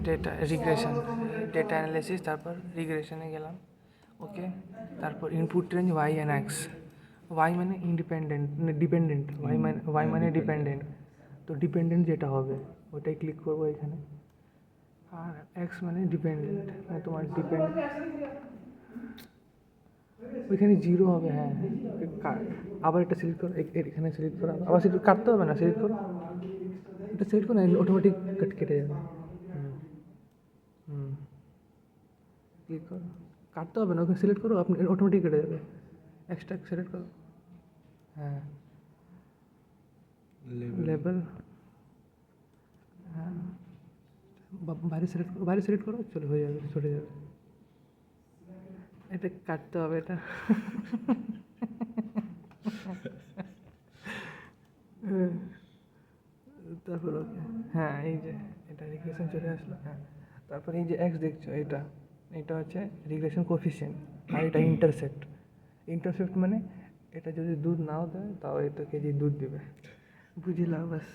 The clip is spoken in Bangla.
ডেটা রিগ্রেশন, ডেটা অ্যানালিসিস, তারপর রিগ্রেশনে গেলাম। ওকে, তারপর input range y and x. Y মানে ইন্ডিপেন্ডেন্ট, ডিপেন্ডেন্ট, ওয়াই মানে ডিপেন্ডেন্ট। তো ডিপেন্ডেন্ট যেটা হবে ওটাই ক্লিক করবো এখানে। আর এক্স মানে ডিপেন্ডেন্ট, মানে তোমার ওইখানে জিরো হবে। হ্যাঁ, আবার এটা সিলেক্ট করো, এখানে সিলেক্ট করো, আবার সিলেক্ট কাটতে হবে না, সিলেক্ট করো, এটা সিলেক্ট করো, অটোমেটিক কেটে যাবে। হুম, ক্লিক করো, কাটতে হবে না, ওখানে সিলেক্ট করো, আপনি অটোমেটিক কেটে যাবে। এক্সট্রা সিলেক্ট করো। হ্যাঁ, লেবেল। হ্যাঁ, বাইরে সিলেক্ট করো, চলে হয়ে যাবে, চলে যাবে। এটা কাটতে হবে এটা। তারপর ওকে, হ্যাঁ এই যে এটা রিগ্রেশন চলে আসলো। হ্যাঁ, তারপর এই যে এক্স দেখছো, এটা হচ্ছে রিগ্রেশন কোফিশিয়েন্ট, আর এটা ইন্টারসেপ্ট। ইন্টারসেপ্ট মানে এটা যদি দুধ নাও দেয় তাও এটা কেজি দুধ দেবে। বুঝলাম বাস।